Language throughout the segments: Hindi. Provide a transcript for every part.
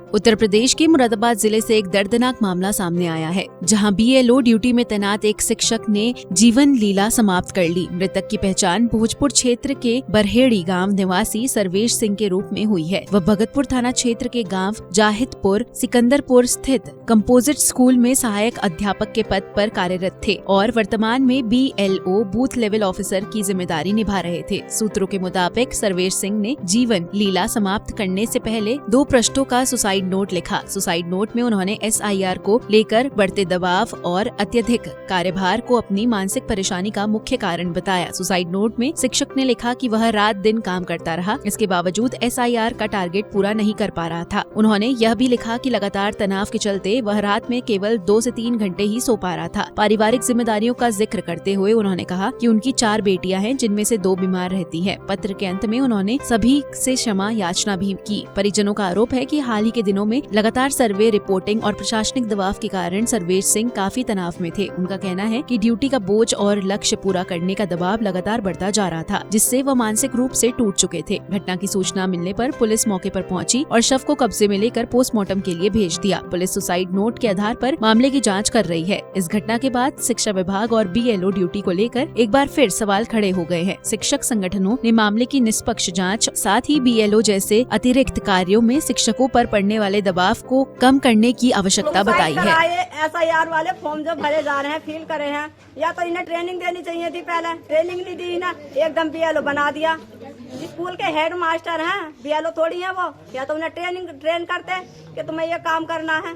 उत्तर प्रदेश के मुरादाबाद जिले से एक दर्दनाक मामला सामने आया है, जहां बीएलओ ड्यूटी में तैनात एक शिक्षक ने जीवन लीला समाप्त कर ली। मृतक की पहचान भोजपुर क्षेत्र के बरहेड़ी गांव निवासी सर्वेश सिंह के रूप में हुई है। वह भगतपुर थाना क्षेत्र के गांव जाहिदपुर सिकंदरपुर स्थित कंपोजिट स्कूल में सहायक अध्यापक के पद पर कार्यरत थे और वर्तमान में बीएलओ बूथ लेवल ऑफिसर की जिम्मेदारी निभा रहे थे। सूत्रों के मुताबिक सर्वेश सिंह ने जीवन लीला समाप्त करने से पहले 2 पृष्ठों का सुसाइड नोट लिखा। सुसाइड नोट में उन्होंने एसआईआर को लेकर बढ़ते दबाव और अत्यधिक कार्यभार को अपनी मानसिक परेशानी का मुख्य कारण बताया। सुसाइड नोट में शिक्षक ने लिखा कि वह रात दिन काम करता रहा, इसके बावजूद एसआईआर का टारगेट पूरा नहीं कर पा रहा था। उन्होंने यह भी लिखा कि लगातार तनाव के चलते वह रात में केवल 2 से 3 घंटे ही सो पा रहा था। पारिवारिक जिम्मेदारियों का जिक्र करते हुए उन्होंने कहा कि उनकी 4 बेटियां हैं, जिनमें से 2 बीमार रहती हैं। पत्र के अंत में उन्होंने सभी से क्षमा याचना भी की। परिजनों का आरोप है कि हाल ही के दिनों में लगातार सर्वे रिपोर्टिंग और प्रशासनिक दबाव के कारण सर्वेश सिंह काफी तनाव में थे। उनका कहना है कि ड्यूटी का बोझ और लक्ष्य पूरा करने का दबाव लगातार बढ़ता जा रहा था, जिससे वह मानसिक रूप से टूट चुके थे। घटना की सूचना मिलने पर पुलिस मौके पर पहुंची और शव को कब्जे में लेकर पोस्टमार्टम के लिए भेज दिया। पुलिस सुसाइड नोट के आधार पर मामले की जाँच कर रही है। इस घटना के बाद शिक्षा विभाग और बीएलओ ड्यूटी को लेकर एक बार फिर सवाल खड़े हो गए हैं। शिक्षक संगठनों ने मामले की निष्पक्ष जाँच, साथ ही बीएलओ जैसे अतिरिक्त कार्यों में शिक्षकों पर पड़ने वाले दबाव को कम करने की आवश्यकता बताई है। एसआईआर वाले फॉर्म जो भरे जा रहे हैं, फिल करे हैं, या तो इन्हें ट्रेनिंग देनी चाहिए थी। पहले ट्रेनिंग नहीं दी ना, एकदम बीएलओ बना दिया। स्कूल के हेड मास्टर हैं, बीएलओ थोड़ी है वो। या तो उन्हें ट्रेन करते कि तुम्हें ये काम करना है।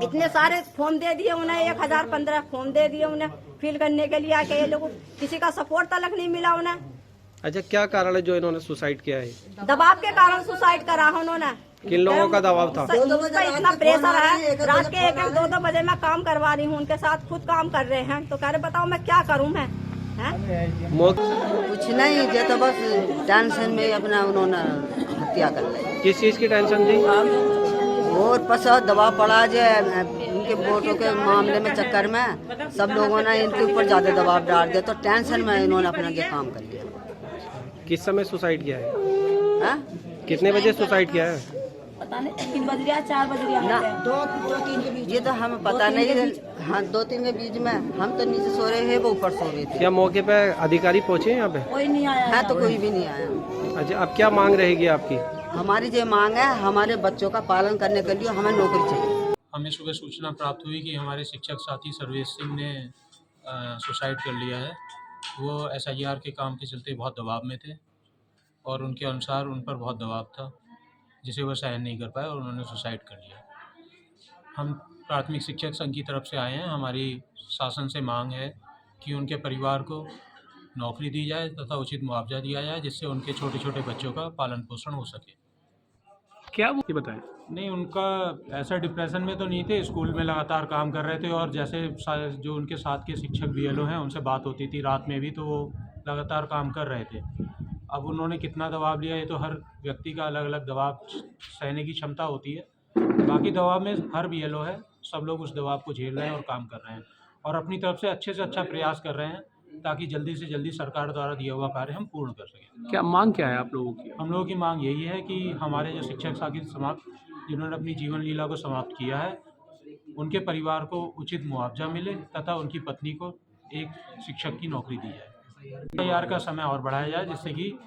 इतने सारे फॉर्म दे दिए उन्हें, 1015 फॉर्म दे दिए उन्हें फिल करने के लिए। आके ये लोग किसी का सपोर्ट तक नहीं मिला उन्हें। अच्छा, क्या कारण है जो इन्होंने सुसाइड किया है? दबाव के कारण सुसाइड करा उन्होंने। किन लोगों का दबाव था? इतना प्रेशर है, रात के 1-1, 2-2 बजे मैं काम करवा रही हूँ उनके साथ, खुद काम कर रहे हैं। तो कह रहे बताओ मैं क्या करूँ मैं? कुछ नहीं, ये तो बस टेंशन में अपना उन्होंने हत्या कर ली। किस चीज की टेंशन थी? और पसा दबाव पड़ा जो इनके वोटों के मामले में चक्कर में सब लोगों ने इनके ऊपर ज्यादा दबाव डाल दिया, तो टेंशन में इन्होंने अपना ये काम कर लिया। किस समय सुसाइड किया है? हा? कितने बजे सुसाइड किया है? पता नहीं, 3 बज गया 4 बज गया ना 2-3 के बीच, ये तो हमें पता नहीं। हाँ, 2-3 के बीच में हम तो नीचे सो रहे हैं, वो ऊपर सो रहे थे। क्या मौके पे अधिकारी पहुँचे यहाँ पे? कोई नहीं आया है तो कोई भी नहीं आया। अच्छा, अब क्या मांग रहेगी आपकी? हमारी जो मांग है, हमारे बच्चों का पालन करने के लिए हमें नौकरी चाहिए। हमें सुबह सूचना प्राप्त हुई कि हमारे शिक्षक साथी सर्वेश सिंह ने सुसाइड कर लिया है। वो एसआईआर के काम के चलते बहुत दबाव में थे और उनके अनुसार उन पर बहुत दबाव था, जिसे वह सहन नहीं कर पाए और उन्होंने सुसाइड कर लिया। हम प्राथमिक शिक्षक संघ की तरफ से आए हैं। हमारी शासन से मांग है कि उनके परिवार को नौकरी दी जाए तथा उचित मुआवजा दिया जाए, जिससे उनके छोटे छोटे बच्चों का पालन पोषण हो सके। क्या वो बताएं? नहीं, उनका ऐसा डिप्रेशन में तो नहीं थे, स्कूल में लगातार काम कर रहे थे और जैसे जो उनके साथ के शिक्षक बीएलओ हैं उनसे बात होती थी रात में भी, तो वो लगातार काम कर रहे थे। अब उन्होंने कितना दबाव लिया, ये तो हर व्यक्ति का अलग अलग दबाव सहने की क्षमता होती है। बाकी दबाव में हर बीएलओ है, सब लोग उस दबाव को झेल रहे हैं और काम कर रहे हैं और अपनी तरफ से अच्छा प्रयास कर रहे हैं ताकि जल्दी से जल्दी सरकार द्वारा दिया हुआ कार्य हम पूर्ण कर सकें। क्या मांग क्या है आप लोगों की? हम लोगों की मांग यही है कि हमारे जो शिक्षक साथी जिन्होंने अपनी जीवन लीला को समाप्त किया है, उनके परिवार को उचित मुआवजा मिले तथा उनकी पत्नी को एक शिक्षक की नौकरी दी जाए। एसआईआर का समय और बढ़ाया जाए, जिससे कि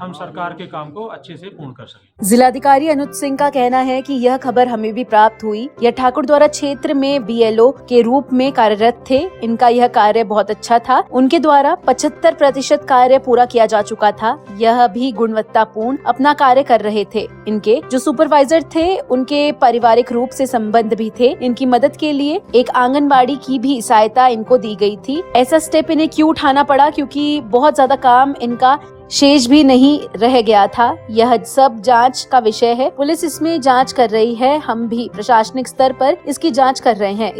हम सरकार के काम को अच्छे से पूर्ण कर सकें। जिलाधिकारी अनुज सिंह का कहना है कि यह खबर हमें भी प्राप्त हुई। यह ठाकुर द्वारा क्षेत्र में बीएलओ के रूप में कार्यरत थे। इनका यह कार्य बहुत अच्छा था। उनके द्वारा 75% कार्य पूरा किया जा चुका था। यह भी गुणवत्तापूर्ण अपना कार्य कर रहे थे। इनके जो सुपरवाइजर थे, उनके पारिवारिक रूप से संबंध भी थे। इनकी मदद के लिए एक आंगनबाड़ी की भी सहायता इनको दी गई थी। ऐसा स्टेप इन्हें क्यों उठाना पड़ा, क्योंकि बहुत ज्यादा काम इनका शेष भी नहीं रह गया था। यह सब जांच का विषय है। पुलिस इसमें जांच कर रही है। हम भी प्रशासनिक स्तर पर इसकी जांच कर रहे हैं।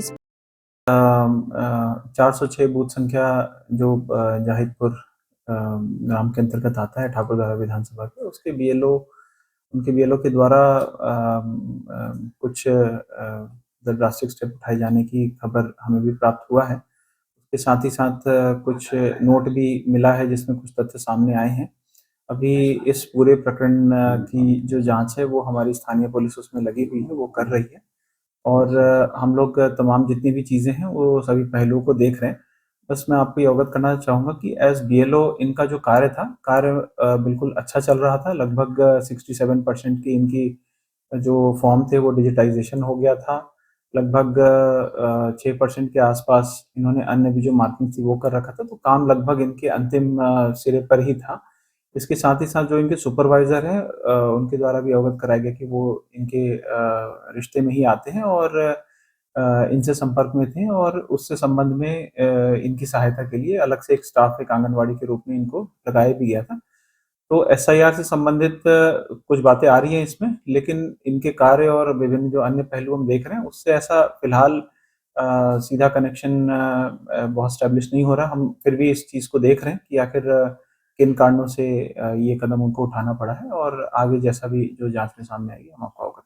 406 बूथ संख्या जो जाहिदपुर ग्राम के अंतर्गत आता है ठाकुरद्वारा विधानसभा के, उसके बीएलओ के द्वारा कुछ ड्रास्टिक स्टेप उठाए जाने की खबर हमें भी प्राप्त हुआ है। के साथ ही साथ कुछ नोट भी मिला है जिसमें कुछ तथ्य सामने आए हैं। अभी इस पूरे प्रकरण की जो जांच है वो हमारी स्थानीय पुलिस उसमें लगी हुई है, वो कर रही है और हम लोग तमाम जितनी भी चीज़ें हैं वो सभी पहलुओं को देख रहे हैं। बस मैं आपको ये अवगत करना चाहूँगा कि एज़ बीएलओ इनका जो कार्य बिल्कुल अच्छा चल रहा था। लगभग 67% की इनकी जो फॉर्म थे वो डिजिटाइज़ेशन हो गया था। लगभग 6% के आसपास इन्होंने अन्य भी जो मार्किंग थी वो कर रखा था, तो काम लगभग इनके अंतिम सिरे पर ही था। इसके साथ ही साथ जो इनके सुपरवाइज़र हैं उनके द्वारा भी अवगत कराया गया कि वो इनके रिश्ते में ही आते हैं और इनसे संपर्क में थे और उससे संबंध में इनकी सहायता के लिए अलग से एक स्टाफ एक आंगनवाड़ी के रूप में इनको लगाया भी गया था। तो एसआईआर से संबंधित कुछ बातें आ रही हैं इसमें, लेकिन इनके कार्य और विभिन्न जो अन्य पहलू हम देख रहे हैं उससे ऐसा फिलहाल सीधा कनेक्शन बहुत एस्टेब्लिश नहीं हो रहा। हम फिर भी इस चीज़ को देख रहे हैं कि आखिर किन कारणों से ये कदम उनको उठाना पड़ा है और आगे जैसा भी जो जाँच में सामने आएगी हम आपको अवगत